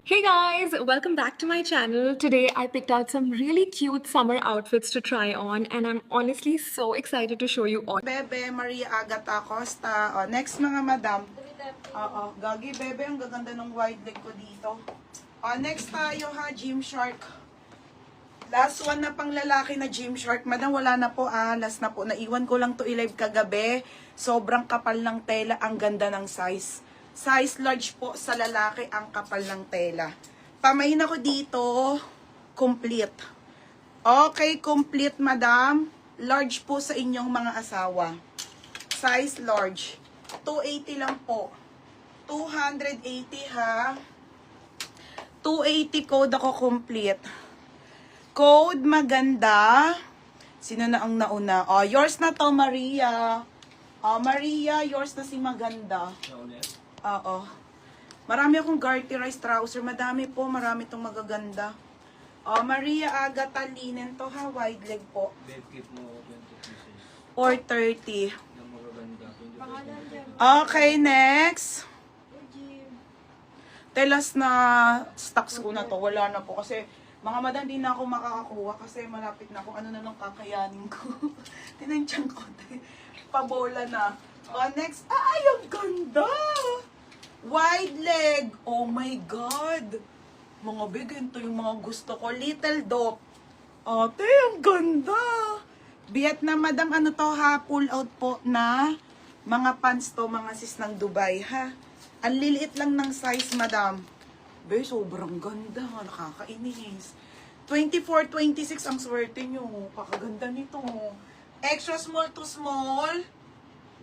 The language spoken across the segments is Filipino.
Hey guys, welcome back to my channel. Today I picked out some really cute summer outfits to try on and I'm honestly so excited to show you all. Bebe, Maria Agata Acosta. O, next mga madam. Oo, gagi bebe, ang gaganda ng wide leg ko dito. O, next tayo ha, Gymshark. Last one na pang lalaki na Gymshark. Madam, wala na po last na po. Naiwan ko lang to i-live kagabi. Sobrang kapal ng tela, ang ganda ng size. Size large po sa lalaki, ang kapal ng tela. Pamahin ako dito, complete. Okay, complete madam. Large po sa inyong mga asawa. Size large. 280 lang po. 280 ha. 280 code ako complete. Code maganda. Sino na ang nauna? Oh, yours na to, Maria. Oh, Maria, yours na si maganda. Oo. Marami akong garterized trouser. Madami po, marami itong magaganda. Oh, Maria Agata linen to ha, wide leg po. Bedkit mo 20 pieces. Or 30. Yung magaganda. 20 Okay, next. Telas na stocks ko na to. Wala na po kasi mga madam, di na ako makakakuha kasi malapit na ako. Ano na lang kakayanin ko. Tinansyan ko. Pabola na. Next. Ay, ang ganda! Wide leg. Oh my God. Mga big, ito yung mga gusto ko. Little dope. Ate, ang ganda. Vietnam, madam, ano to ha? Pull out po na mga pants to, mga sis ng Dubai ha. Ang liliit lang ng size, madam. Be, sobrang ganda. Nakakainis. 24, 26 ang swerte nyo. Kakaganda nito. Extra small to small.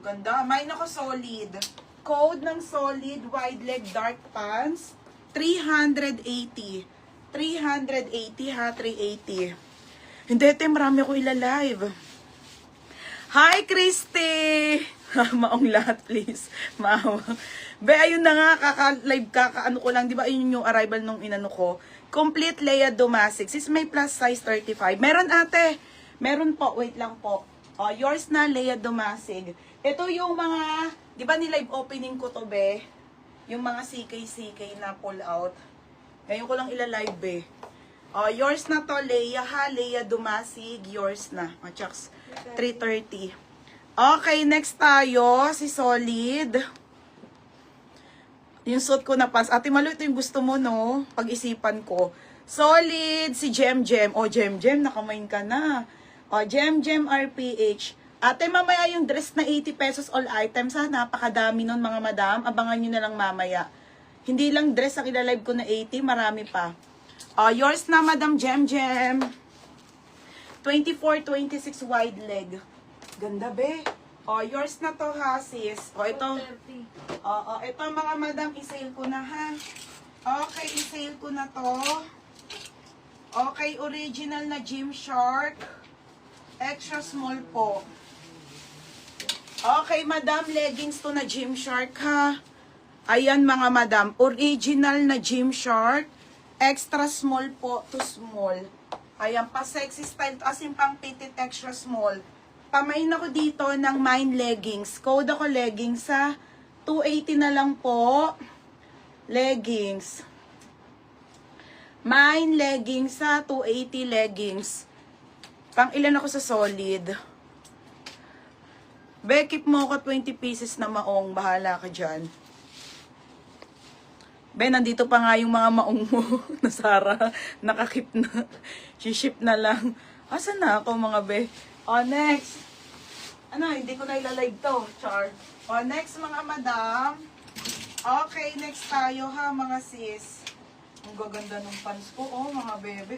Ganda. Mine ako solid. Code ng solid, wide leg, dark pants. 380. 380 ha, 380. Hindi, ito marami ako ilalive. Hi, Christy! Maong lahat, please. Maawa. Be, ayun na nga, kaka-live kaka-ano ko lang, di ba, ayun yung arrival nung inano ko. Complete Lea Domasic. Sis, may plus size 35. Meron, ate. Meron po, wait lang po. Oh, yours na, Lea Domasic. Ito yung mga, di ba, ni-live opening ko to, be? Yung mga CK na pull out. Ngayon ko lang ilalive, be. Oh, yours na to, Lea ha. Lea Domasic, yours na. Oh, chucks. 330. Okay, next tayo. Si Solid. Yung suit ko na pants. Ate Malu, ito yung gusto mo, no? Pag-isipan ko. Solid. Si Jem. Oh, Jem, nakamain ka na. Oh, Jem RPH. Ate, mamaya yung dress na 80 pesos all items ha. Napakadami nun, mga madam. Abangan nyo na lang mamaya. Hindi lang dress ang ilalive ko na 80. Marami pa. Yours na, Madam Jem. 24, 26 wide leg. Ganda, be. Yours na to ha, sis. Ito. Ito mga madam, i-sale ko na ha. Okay, i-sale ko na to. Okay, original na Gymshark. Extra small po. Okay, madam, leggings to na Gymshark ha. Ayan mga madam, original na Gymshark. Extra small po to small. Ayan, pa sexy style, as in pang petit extra small. Pamain ako dito ng Mine leggings. Code ako leggings sa 280 na lang po. Leggings. Mine leggings sa 280 leggings. Pang ilan ako sa solid. Be, keep mo ako 20 pieces na maong. Bahala ka dyan. Be, nandito pa nga yung mga maong mo na Sara. Nakakip na. Ship na lang. Asan na ako mga be? Next. Ano, hindi ko na ilalive to. Char. Next mga madam. Okay, next tayo ha mga sis. Ang gaganda ng pants ko, mga bebe,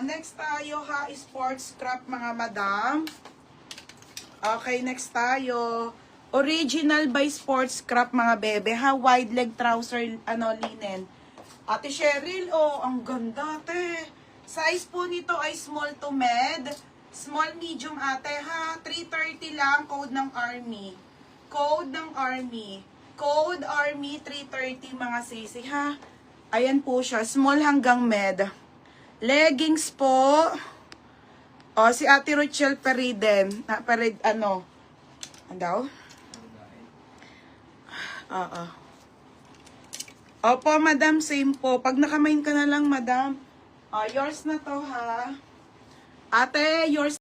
next tayo ha, sports scrap mga madam. Okay, next tayo. Original by Sports Scrap mga bebe ha. Wide leg trouser, linen. Ate Cheryl, ang ganda ate. Size po nito ay small to med. Small medium ate ha. 330 lang. Code ng Army. Code ng Army. Code Army 330 mga sisi ha. Ayan po siya. Small hanggang med. Leggings po. Si Ate Rochelle Periden. Ano daw? Opo, madam, same po. Pag nakamain ka na lang, madam. Yours na to, ha? Ate, yours